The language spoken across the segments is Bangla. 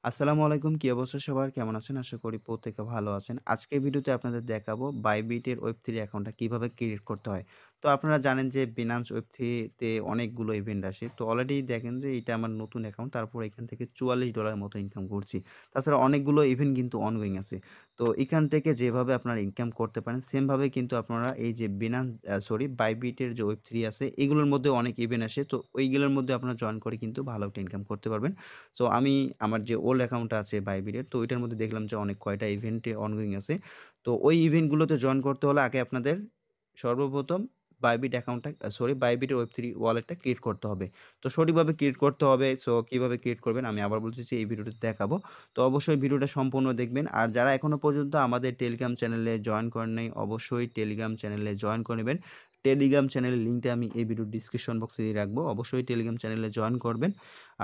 আসসালামু আলাইকুম। কি অবস্থা সবার? কেমন আছেন? আশা করি প্রত্যেকে ভালো আছেন। আজকের ভিডিওতে আপনাদের দেখাবো Bybit এর Web3 অ্যাকাউন্টটা কিভাবে ক্রিয়েট করতে হয়। তো আপনারা জানেন যে Binance Web3 তে অনেকগুলো ইভেন্ট আসে। তো অলরেডি দেখেন যে এটা আমার নতুন অ্যাকাউন্ট। তারপর এখান থেকে $44 মতো ইনকাম করছি। তাছাড়া অনেকগুলো ইভেন্ট কিন্তু অনগোইং আছে। তো এখান থেকে যেভাবে আপনারা ইনকাম করতে পারেন সেম ভাবে কিন্তু আপনারা এই যে Bybit এর যে Web3 আছে এগুলোর মধ্যে অনেক ইভেন্ট আসে। তো ওইগুলোর মধ্যে আপনারা জয়েন করে কিন্তু ভালো একটা ইনকাম করতে পারবেন। সো আমি আমার যে ওল্ড অ্যাকাউন্টটা আছে বাইবিটের, তো ওইটার মধ্যে দেখলাম যে অনেক কয়টা ইভেন্টে অনগোইং আছে। তো ওই ইভেন্টগুলোতে জয়েন করতে হলে আগে আপনাদের সর্বপ্রথম বাইবিটের ওয়েব3 ওয়ালেটটা ক্রিয়েট করতে হবে। তো সঠিকভাবে ক্রিয়েট করতে হবে। সো কিভাবে ক্রিয়েট করবেন আমি আবার বলতেছি এই ভিডিওতে দেখাবো। তো অবশ্যই ভিডিওটা সম্পূর্ণ দেখবেন। আর যারা এখনো পর্যন্ত আমাদের টেলিগ্রাম চ্যানেলে জয়েন করেন নাই, অবশ্যই টেলিগ্রাম চ্যানেলে জয়েন করে নিবেন। টেলিগ্রাম চ্যানেলের লিঙ্কটা আমি এই ভিডিওর ডিসক্রিপশন বক্সে দিয়ে রাখবো। অবশ্যই টেলিগ্রাম চ্যানেলে জয়েন করবেন।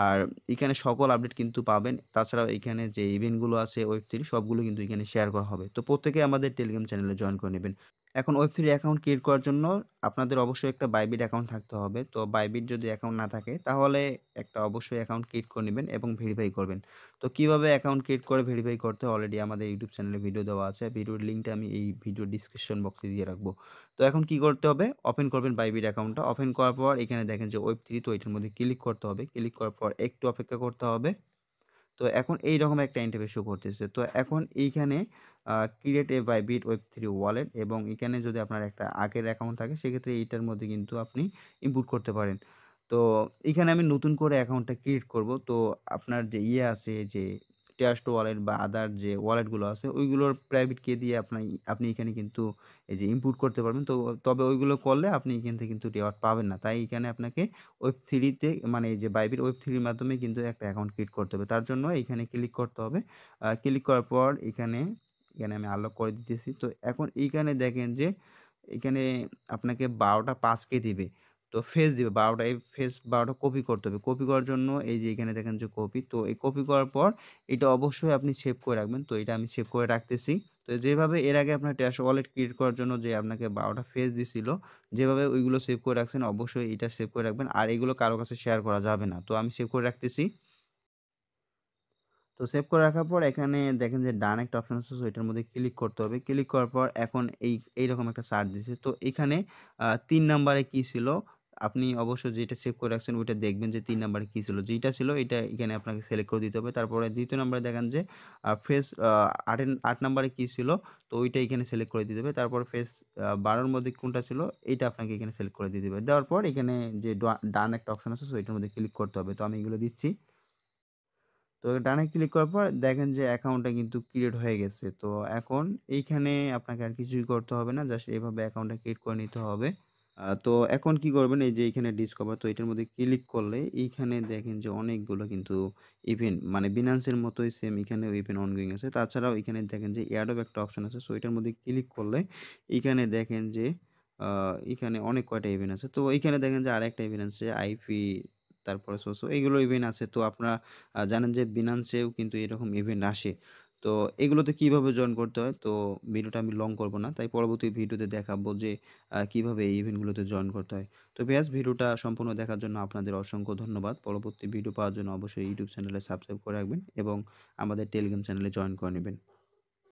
আর এখানে সকল আপডেট কিন্তু পাবেন। তাছাড়াও এখানে যে ইভেন্টগুলো আছে ওয়েব3 সবগুলো কিন্তু এখানে শেয়ার করা হবে। তো প্রত্যেকে আমাদের টেলিগ্রাম চ্যানেলে জয়েন করে নিবেন। এখন ওয়েব3 অ্যাকাউন্ট ক্রিয়েট করার জন্য আপনাদের অবশ্যই একটা বাইবিট অ্যাকাউন্ট থাকতে হবে। তো বাইবিট যদি অ্যাকাউন্ট না থাকে তাহলে একটা অবশ্যই অ্যাকাউন্ট ক্রিয়েট করে নিবেন এবং ভেরিফাই করবেন। তো কিভাবে অ্যাকাউন্ট ক্রিয়েট করে ভেরিফাই করতে হয় অলরেডি আমাদের ইউটিউব চ্যানেলে ভিডিও দেওয়া আছে। ভিডিওর লিঙ্কটা আমি এই ভিডিওর ডিসক্রিপশন বক্সে দিয়ে রাখবো। তো এখন কি করতে হবে? ওপেন করবেন বাইবিট অ্যাকাউন্টটা। ওপেন করার পর এখানে দেখেন যে ওয়েব3 তো এটার মধ্যে ক্লিক করতে হবে। ক্লিক করার পর একটু অপেক্ষা করতে হবে। তো এখন এইরকম একটা ইন্টারফেস শো করতেছে। তো এখন এইখানে ক্রিয়েট এ বাইবিট ওয়েব3 ওয়ালেট এবং এখানে যদি আপনার একটা আগের অ্যাকাউন্ট থাকে সেক্ষেত্রে এইটার মধ্যে কিন্তু আপনি ইনপুট করতে পারেন। তো এখানে আমি নতুন করে অ্যাকাউন্টটা ক্রিয়েট করব। তো আপনার যে আছে যে Trust ওয়ালেট বা আদার যে ওয়ালেটগুলো আছে ওইগুলোর প্রাইভেট কে দিয়ে আপনি এখানে কিন্তু এই যে ইনপুট করতে পারবেন। তো তবে ওইগুলো করলে আপনি এখান থেকে কিন্তু রিওয়ার্ড পাবেন না। তাই এখানে আপনাকে ওয়েব3 তে মানে এই যে বাইবিট ওয়েব3 এর মাধ্যমে কিন্তু একটা অ্যাকাউন্ট ক্রিয়েট করতে হবে। তার জন্য এখানে ক্লিক করতে হবে। ক্লিক করার পর এখানে আমি আনলক করে দিতেছি। তো এখন এইখানে দেখেন যে এখানে আপনাকে ১২ টা পাসকে দিবে। তো ফেজ দিবে ১২ টা, এই ফেজ ১২ টা কপি করতে হবে। কপি করার জন্য এই যে এখানে দেখেন যে কপি। তো এই কপি করার পর এটা অবশ্যই আপনি সেভ করে রাখবেন। তো এটা আমি সেভ করে রাখতেছি। তো যেভাবে এর আগে আপনার ট্যাশ ওয়ালেট ক্রিয়েট করার জন্য যে আপনাকে ১২ টা ফেজ দিছিল, যেভাবে ওইগুলো সেভ করে রাখছেন অবশ্যই এটা সেভ করে রাখবেন। আর এগুলো কারো কাছে শেয়ার করা যাবে না। তো আমি সেভ করে রাখতেছি। তো সেভ করে রাখার পর এখানে দেখেন যে ডান একটা অপশন আছে, সো এটার মধ্যে ক্লিক করতে হবে। ক্লিক করার পর এখন এইরকম একটা সার্চ দিছে। তো এখানে ৩ নাম্বারে কি ছিল? আপনি অবশ্যই যেটা সেভ করে রাখছেন ওইটা দেখবেন যে ৩ নাম্বারে কি ছিল? যেইটা ছিল এটা এখানে আপনাকে সিলেক্ট করে দিতে হবে। তারপরে ২য় নাম্বারে দেখেন যে ফেজ ৮ নাম্বারে কি ছিল? তো ওইটা এখানে সিলেক্ট করে দিতে হবে। তারপর ফেজ ১২ র মধ্যে কোনটা ছিল? এইটা আপনাকে এখানে সিলেক্ট করে দিতে হবে। দেওয়ার পর এখানে যে ডান একটা অপশন আছে, সো এটার মধ্যে ক্লিক করতে হবে। তো আমি এগুলো দিচ্ছি। তো ডানে ক্লিক করার পর দেখেন যে অ্যাকাউন্টটা কিন্তু ক্রিয়েট হয়ে গেছে। তো এখন এইখানে আপনাকে আর কিছুই করতে হবে না। জাস্ট এভাবে অ্যাকাউন্টটা ক্রিয়েট করে নিতে হবে। তো এখন কি করবেন এই যে এখানে ডিসকভার, তো এটার মধ্যে ক্লিক করলে এইখানে দেখেন যে অনেকগুলো কিন্তু ইভেন্ট মানে Binance এর মতোই সেম এখানেও ইভেন্ট অনগোইং আছে। তাছাড়াও এখানে দেখেন যে এয়ারড্রপ একটা অপশন আছে। সো এটার মধ্যে ক্লিক করলে এইখানে দেখেন যে আ এখানে অনেক কয়টা ইভেন্ট আছে। তো এইখানে দেখেন যে আরেকটা ইভেন্ট আছে আইপি, তারপরে সোসো এগুলো ইভেন্ট আছে। তো আপনারা জানেন যে Binance এও কিন্তু এরকম ইভেন্ট আসে। তো এগুলোতে কিভাবে জয়েন করতে হয়? তো ভিডিওটা আমি লং করব না। তাই পরবর্তী ভিডিওতে দেখাবো যে কিভাবে এই ইভেন্টগুলোতে জয়েন করতে হয়। তো ভিউয়ার্স, ভিডিওটা সম্পূর্ণ দেখার জন্য আপনাদের অসংখ্য ধন্যবাদ। পরবর্তী ভিডিও পাওয়ার জন্য অবশ্যই ইউটিউব চ্যানেলে সাবস্ক্রাইব করে রাখবেন এবং আমাদের টেলিগ্রাম চ্যানেলে জয়েন করে নিবেন।